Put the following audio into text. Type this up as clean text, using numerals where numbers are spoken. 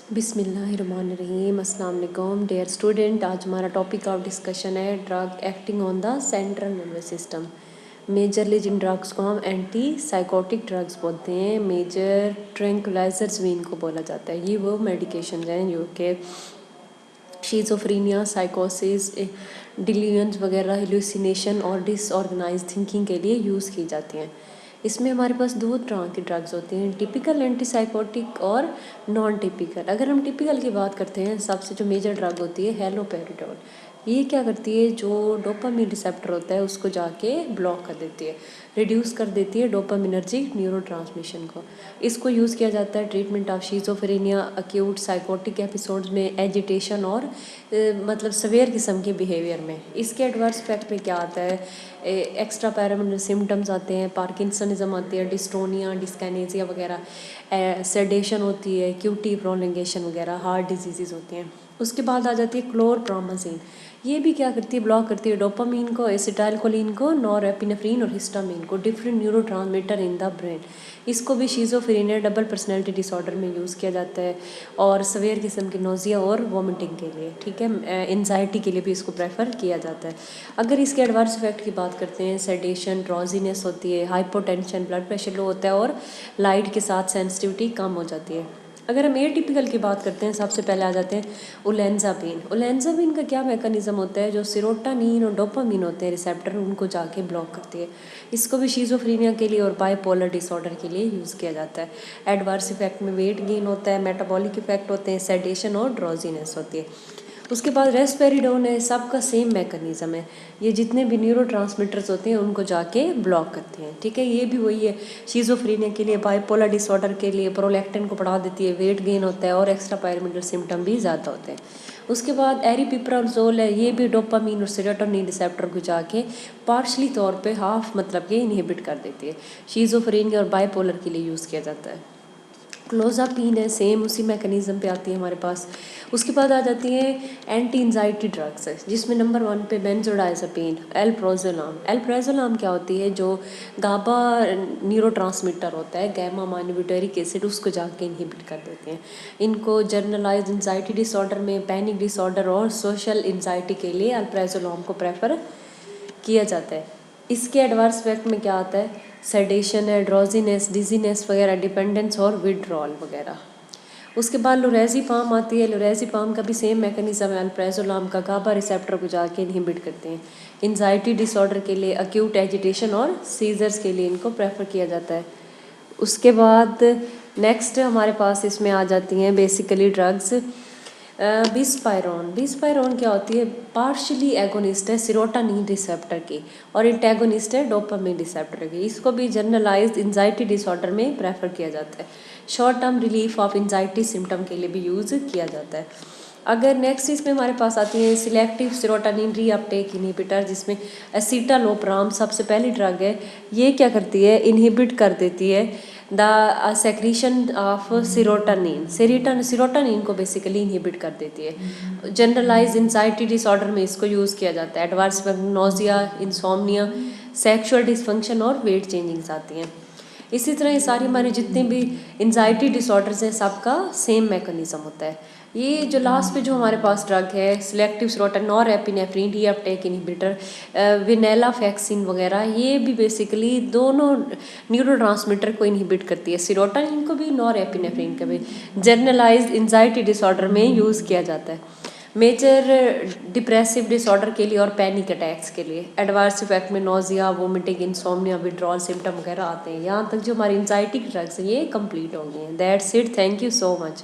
बिस्मिल्लाहिर्रहमानिर्रहीम। अस्सलाम वालेकुम डियर स्टूडेंट। आज हमारा टॉपिक ऑफ डिस्कशन है drug acting on the central nervous system. Majorly जिन ड्रग्स को हम एंटी साइकोटिक ड्रग्स बोलते हैं, मेजर ट्रैंक्विलाइजर्स भी इनको बोला जाता है। ये वो मेडिकेशन हैं जो कि शिज़ोफ्रेनिया, साइकोसिस, डिलीजन्स वगैरह, हेलुसिनेशन और डिसऑर्गेनाइज थिंकिंग के लिए यूज़ की जाती हैं। इसमें हमारे पास दो तरह की ड्रग्स होती हैं, टिपिकल एंटीसाइकोटिक और नॉन टिपिकल। अगर हम टिपिकल की बात करते हैं, सबसे जो मेजर ड्रग होती है हैलोपेरिडोल। ये क्या करती है, जो डोपामिन रिसेप्टर होता है उसको जाके ब्लॉक कर देती है, रिड्यूस कर देती है डोपामिनर्जिक न्यूरोट्रांसमिशन को। इसको यूज़ किया जाता है treatment of schizophrenia, acute psychotic episodes में, एजिटेशन और मतलब सवेयर किस्म के बिहेवियर में। इसके एडवर्स इफेक्ट में क्या आता है, एक्स्ट्रा पैरामिनल सिम्टम्स आते हैं, पार्किंसनिज्म आती है, डिस्टोनिया, डिस्काइनेसिया वगैरह, सेडेशन होती है, क्यूटी प्रोलंगेशन वगैरह, हार्ट डिजीज़ होती हैं। उसके बाद आ जाती है क्लोरप्रामाजीन। ये भी क्या करती है, ब्लॉक करती है डोपामीन को, एसिटाइलकोलिन को, नॉरएपिनेफ्रिन और हिस्टामिन को, different neurotransmitter in the brain. इसको भी शिज़ोफ्रेनिया, डबल पर्सनैलिटी डिसऑर्डर में यूज़ किया जाता है और सवेयर किस्म की नोज़िया और वॉमिटिंग के लिए, ठीक है, एंजाइटी के लिए भी इसको प्रेफर किया जाता है। अगर इसके एडवर्स इफेक्ट की बात करते हैं, सेडेशन, ड्रॉजीनेस होती है, हाइपोटेंशन, ब्लड प्रेशर लो होता है और लाइट के साथ सेंसिटिविटी कम हो जाती है। अगर हम एटिपिकल की बात करते हैं, सबसे पहले आ जाते हैं ओलेंजापिन। ओलेंजापिन का क्या मैकेनिज्म होता है, जो सेरोटोनिन और डोपामिन होते हैं रिसेप्टर, उनको जाके ब्लॉक करती है। इसको भी शिज़ोफ्रेनिया के लिए और बाइपोलर डिसऑर्डर के लिए यूज़ किया जाता है। एडवर्स इफेक्ट में वेट गेन होता है, मेटाबॉलिक इफेक्ट होते हैं, सेडेशन और ड्रॉजीनेस होती है। उसके बाद रेस्पेरिडोन है, सबका सेम मैकेनिज्म है। ये जितने भी न्यूरोट्रांसमीटर्स होते हैं उनको जाके ब्लॉक करते हैं, ठीक है। ये भी वही है, शिज़ोफ्रेनिया के लिए, बाइपोलर डिसऑर्डर के लिए प्रोलैक्टिन को बढ़ा देती है, वेट गेन होता है और एक्स्ट्रा पायरामिनल सिम्टम भी ज़्यादा होते हैं। उसके बाद एरिपिप्राजोल है, ये भी डोपामीन और सेरोटोनिन रिसेप्टर को जाके पार्शली तौर पे हाफ मतलब कि इनहिबिट कर देती है। शिज़ोफ्रेनिया और बाइपोलर के लिए यूज़ किया जाता है। क्लोज़ापिन है, सेम उसी मैकेनिज्म पे आती है हमारे पास। उसके बाद आ जाती है एंटी एंजाइटी ड्रग्स है, जिसमें नंबर 1 पे बेंजोडाइज़ेपिन, एल्प्रोजोलाम। एल्प्रोजोलाम क्या होती है, जो गाबा न्यूरोट्रांसमीटर होता है, गैमा माइनोब्यूटेरिक एसिड, उसको जाके इनहिबिट कर देते हैं। इनको जर्नलाइज एंजाइटी डिसऑर्डर में, पैनिक डिसऑर्डर और सोशल एंजाइटी के लिए एल्प्रोजोलाम को प्रेफर किया जाता है। इसके एडवर्स इफेक्ट में क्या आता है, सेडेशन है, ड्रॉजीनेस, डिजीनेस वगैरह, डिपेंडेंस और विड्रॉल वगैरह। उसके बाद लोरेज़िपाम आती है। लोरेज़िपाम का भी सेम मैकेनिज्म है अल्प्राजोलाम का, गाबा रिसेप्टर को जाके इनहिबिट करते हैं। एंजाइटी डिसऑर्डर के लिए, अक्यूट एजिटेशन और सीजर्स के लिए इनको प्रेफर किया जाता है। उसके बाद नेक्स्ट हमारे पास इसमें आ जाती हैं बेसिकली ड्रग्स बिस्पायरोन। बिस्पायरोन क्या होती है, पार्शली एगोनिस्ट है सेरोटोनिन रिसेप्टर की और एंटेगोनिस्ट है डोपामिन रिसेप्टर की। इसको भी जनरलाइज्ड एंजाइटी डिसऑर्डर में प्रेफर किया जाता है। Short term relief of anxiety symptom के लिए भी यूज़ किया जाता है। अगर नेक्स्ट इसमें हमारे पास आती है सिलेक्टिव सेरोटोनिन रीअपटेक इनहिबिटर, जिसमें एसिटालोप्राम सबसे पहली ड्रग है। ये क्या करती है, इनहिबिट कर देती है the secretion of serotonin. Serotonin को बेसिकली इनहिबिट कर देती है। जनरलाइज एंजाइटी डिसऑर्डर में इसको यूज़ किया जाता है। Adverse nausea, insomnia, sexual dysfunction और वेट चेंजिंग्स आती हैं। इसी तरह ये सारी हमारी जितने भी एंजाइटी डिसऑर्डर्स हैं, सबका सेम मैकेनिज्म होता है। ये जो लास्ट पे जो हमारे पास ड्रग है सिलेक्टिव सेरोटोनिन और एपिनेफ्रिन रीअपटेक इनहिबिटर, वेनेलाफैक्सिन वगैरह, ये भी बेसिकली दोनों न्यूरोट्रांसमीटर को इनहिबिट करती है, सेरोटोनिन को भी नॉर एपिनेफ्रिन को भी। जनरलाइज्ड एंजाइटी डिसऑर्डर में यूज़ किया जाता है, मेजर डिप्रेसिव डिसऑर्डर के लिए और पैनिक अटैक्स के लिए। एडवर्स इफेक्ट में nausea, vomiting, insomnia, withdrawal symptom वगैरह आते हैं। यहाँ तक जो हमारी एंजाइटी की ड्रग्स हैं ये कंप्लीट हो गई हैं। That's it, thank you so much.